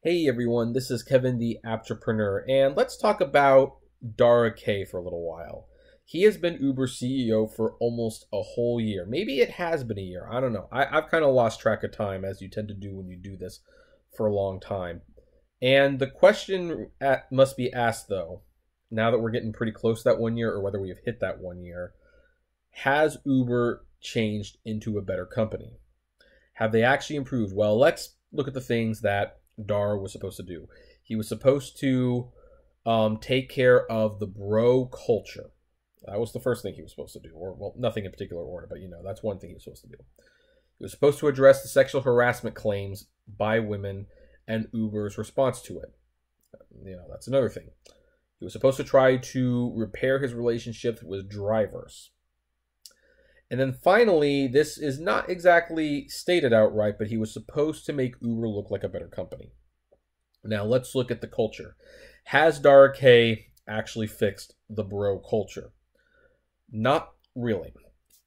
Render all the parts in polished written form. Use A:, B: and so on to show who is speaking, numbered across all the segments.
A: Hey everyone, this is Kevin the Apptrepreneur, and let's talk about Dara K for a little while. He has been Uber CEO for almost a whole year. Maybe it has been a year. I don't know. I've kind of lost track of time, as you tend to do when you do this for a long time. And the question must be asked, though, now that we're getting pretty close to that 1 year, or whether we have hit that 1 year, has Uber changed into a better company? Have they actually improved? Well, let's look at the things that Dar was supposed to do. He was supposed to take care of the bro culture. That was the first thing he was supposed to do. Or, well, nothing in particular order, but that's one thing he was supposed to do. He was supposed to address the sexual harassment claims by women and Uber's response to it. That's another thing. He was supposed to try to repair his relationships with drivers. And then finally, this is not exactly stated outright, but he was supposed to make Uber look like a better company. Now, let's look at the culture. Has Dara K actually fixed the bro culture? Not really.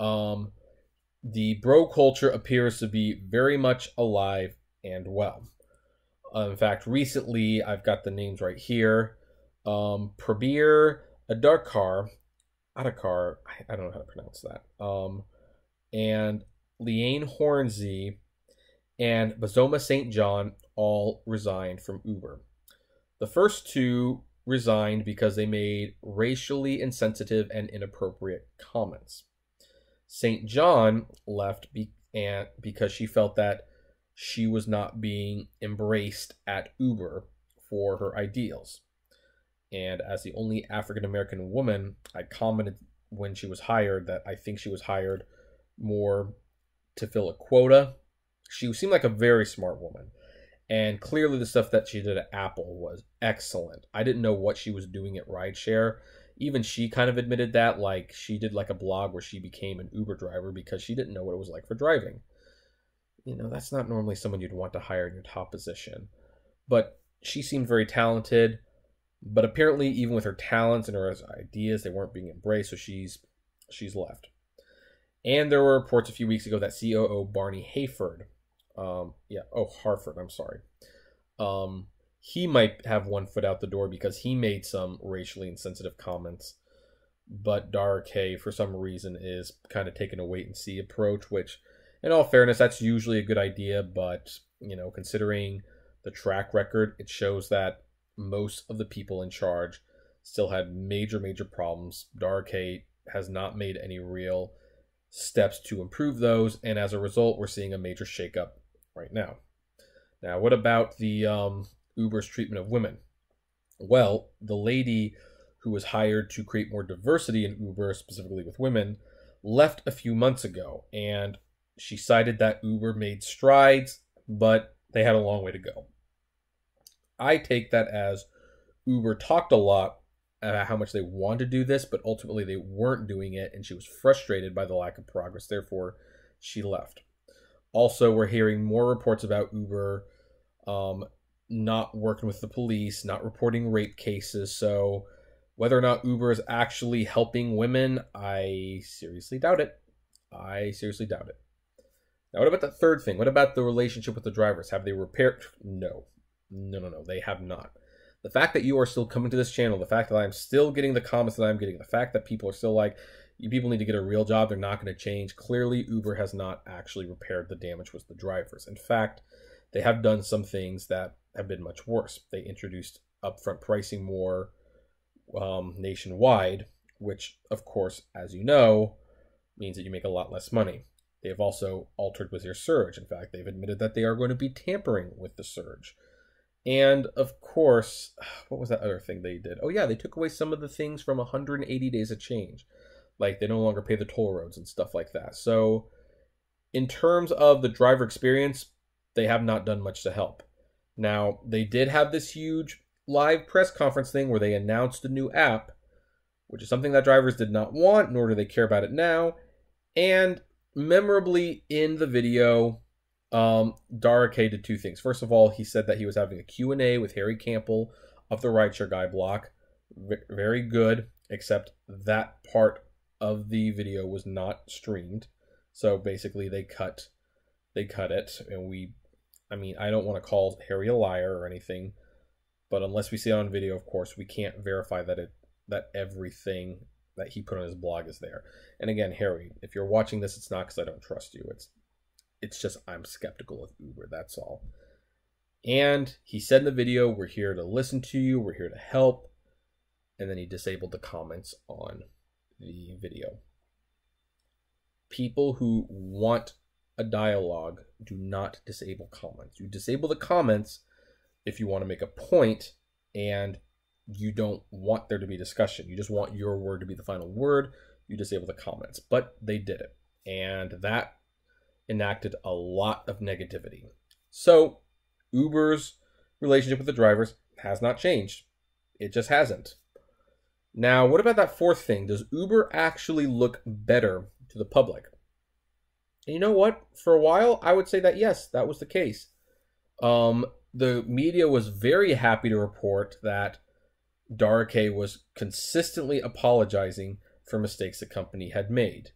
A: The bro culture appears to be very much alive and well. In fact, recently, I've got the names right here. Prabir Adakar, I don't know how to pronounce that. And Liane Hornsey and Bazoma St. John all resigned from Uber. The first two resigned because they made racially insensitive and inappropriate comments. St. John left because she felt that she was not being embraced at Uber for her ideals. And as the only African-American woman, I commented when she was hired that I think she was hired more to fill a quota. She seemed like a very smart woman. And clearly the stuff that she did at Apple was excellent. I didn't know what she was doing at rideshare. Even she kind of admitted that. Like, she did like a blog where she became an Uber driver because she didn't know what it was like for driving. That's not normally someone you'd want to hire in your top position. But she seemed very talented. But apparently, even with her talents and her ideas, they weren't being embraced, so she's left. And there were reports a few weeks ago that COO Barney Hayford, Harford, I'm sorry. He might have one foot out the door because he made some racially insensitive comments. But Dara K, for some reason, is kind of taking a wait-and-see approach, which, in all fairness, that's usually a good idea. But, considering the track record, it shows that most of the people in charge still had major problems. Dara K has not made any real steps to improve those, and as a result, we're seeing a major shakeup right now. Now, what about the Uber's treatment of women? Well, the lady who was hired to create more diversity in Uber, specifically with women, left a few months ago, and she cited that Uber made strides, but they had a long way to go. I take that as Uber talked a lot about how much they wanted to do this, but ultimately they weren't doing it, and she was frustrated by the lack of progress. Therefore, she left. Also, we're hearing more reports about Uber not working with the police, not reporting rape cases. So whether or not Uber is actually helping women, I seriously doubt it. Now, what about the third thing? What about the relationship with the drivers? Have they repaired? No, they have not. The fact that you are still coming to this channel, the fact that I'm still getting the comments that I'm getting, the fact that people are still like, you people need to get a real job, they're not going to change. Clearly, Uber has not actually repaired the damage with the drivers. In fact, they have done some things that have been much worse. They introduced upfront pricing more nationwide, which, of course, as you know, means that you make a lot less money. They have also altered with your surge. In fact, they've admitted that they are going to be tampering with the surge. And, of course, what was that other thing they did? Oh, yeah, they took away some of the things from 180 days of change. Like, they no longer pay the toll roads and stuff like that. So, in terms of the driver experience, they have not done much to help. Now, they did have this huge live press conference thing where they announced a new app, which is something that drivers did not want, nor do they care about it now. And memorably in the video, Dara K did two things. First of all, he said that he was having a Q&A with Harry Campbell of the Rideshare Guy block. Very good, except that part of the video was not streamed. So basically they cut it, and we I mean, I don't want to call Harry a liar or anything, but unless we see it on video, of course, we can't verify that everything that he put on his blog is there. And again, Harry, if you're watching this, it's not because I don't trust you. It's just I'm skeptical of Uber, that's all. And he said in the video, we're here to listen to you, we're here to help. And then he disabled the comments on the video. People who want a dialogue do not disable comments. You disable the comments if you want to make a point and you don't want there to be discussion. You just want your word to be the final word. You disable the comments. But they did it. And that enacted a lot of negativity. So Uber's relationship with the drivers has not changed. It just hasn't. Now, what about that fourth thing? Does Uber actually look better to the public? And you know what? For a while, I would say that yes, that was the case. The media was very happy to report that Darke was consistently apologizing for mistakes the company had made.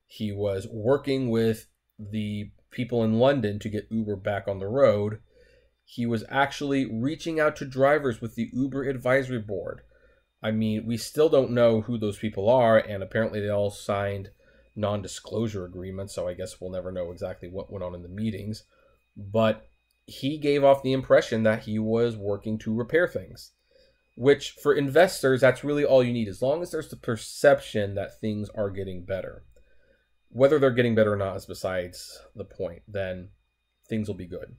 A: He was working with the people in London to get Uber back on the road. He was actually reaching out to drivers with the Uber advisory board. I mean, we still don't know who those people are, and apparently they all signed non-disclosure agreements, so I guess we'll never know exactly what went on in the meetings. But he gave off the impression that he was working to repair things, which for investors, that's really all you need. As long as there's the perception that things are getting better. Whether they're getting better or not is besides the point. Then things will be good.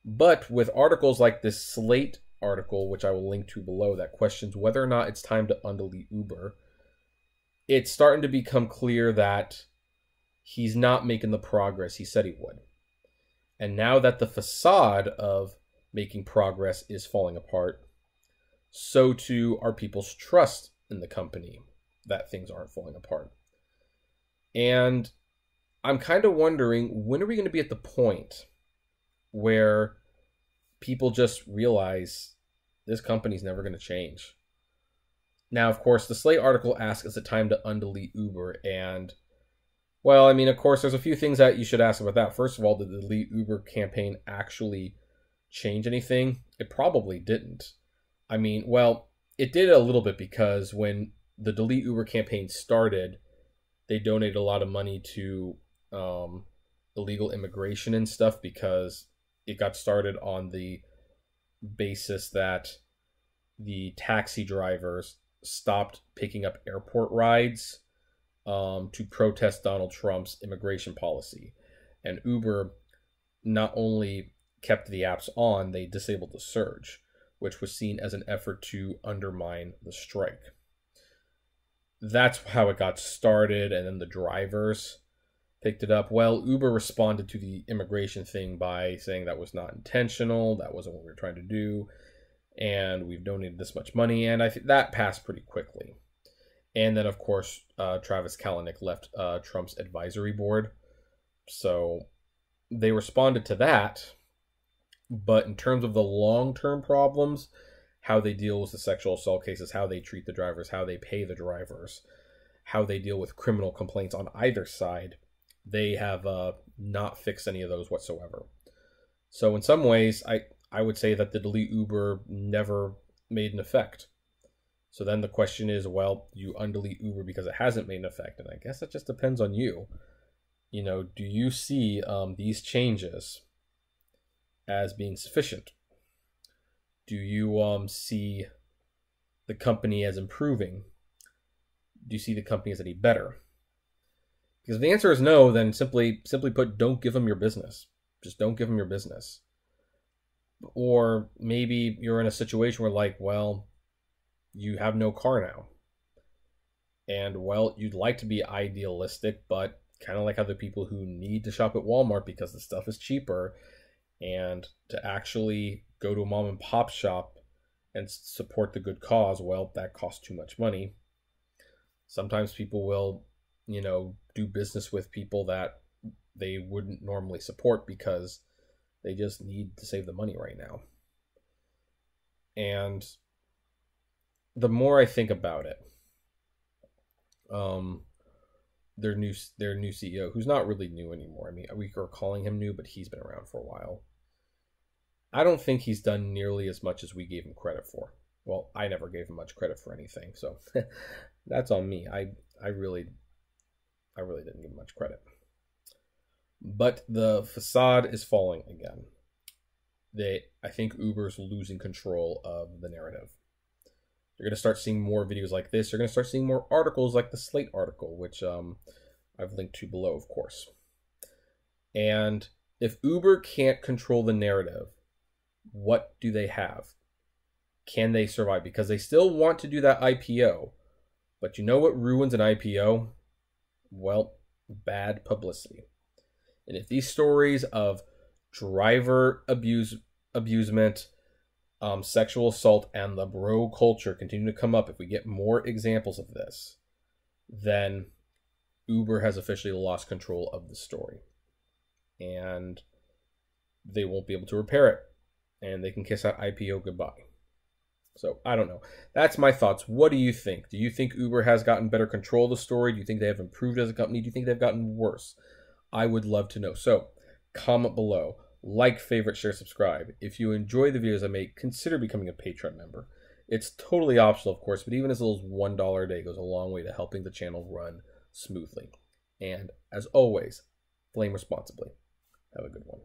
A: But with articles like this Slate article, which I will link to below, that questions whether or not it's time to undelete Uber, it's starting to become clear that he's not making the progress he said he would. And now that the facade of making progress is falling apart, so too are people's trust in the company that things aren't falling apart. And I'm kind of wondering, when are we going to be at the point where people just realize this company's never going to change? Now, of course, the Slate article asks, is it time to undelete Uber? And, well, I mean, of course, there's a few things that you should ask about that. First of all, did the Delete Uber campaign actually change anything? It probably didn't. I mean, well, it did a little bit, because when the Delete Uber campaign started, they donated a lot of money to illegal immigration and stuff, because it got started on the basis that the taxi drivers stopped picking up airport rides to protest Donald Trump's immigration policy. And Uber not only kept the apps on, they disabled the surge, which was seen as an effort to undermine the strike. That's how it got started, and then the drivers picked it up. Well, Uber responded to the immigration thing by saying that was not intentional, that wasn't what we were trying to do, and we've donated this much money, and I think that passed pretty quickly. And then, of course, Travis Kalanick left Trump's advisory board, so they responded to that. But in terms of the long-term problems, how they deal with the sexual assault cases, how they treat the drivers, how they pay the drivers, how they deal with criminal complaints on either side, they have not fixed any of those whatsoever. So in some ways, I would say that the Delete Uber never made an effect. So then the question is, well, you undelete Uber because it hasn't made an effect. And I guess that just depends on you. You know, do you see these changes as being sufficient? Do you see the company as improving? Do you see the company as any better? Because if the answer is no, then simply put, don't give them your business. Just don't give them your business. Or maybe you're in a situation where, like, well, you have no car now. And, well, you'd like to be idealistic, but kind of like other people who need to shop at Walmart because the stuff is cheaper, and to actually go to a mom and pop shop and support the good cause, well, that costs too much money. Sometimes people will, do business with people that they wouldn't normally support because they just need to save the money right now. And the more I think about it, their new CEO, who's not really new anymore. I mean, we are calling him new, but he's been around for a while. I don't think he's done nearly as much as we gave him credit for. Well, I never gave him much credit for anything, so that's on me. I really didn't give him much credit. But the facade is falling again. I think Uber's losing control of the narrative. You're going to start seeing more videos like this. You're going to start seeing more articles like the Slate article, which I've linked to below, of course. And if Uber can't control the narrative, what do they have? Can they survive? Because they still want to do that IPO. But you know what ruins an IPO? Well, bad publicity. And if these stories of driver abusement, sexual assault, and the bro culture continue to come up, if we get more examples of this, then Uber has officially lost control of the story. And they won't be able to repair it. And they can kiss that IPO goodbye. So, I don't know. That's my thoughts. What do you think? Do you think Uber has gotten better control of the story? Do you think they have improved as a company? Do you think they've gotten worse? I would love to know. So, comment below. Like, favorite, share, subscribe. If you enjoy the videos I make, consider becoming a Patreon member. It's totally optional, of course, but even as little as $1 a day goes a long way to helping the channel run smoothly. And as always, flame responsibly. Have a good one.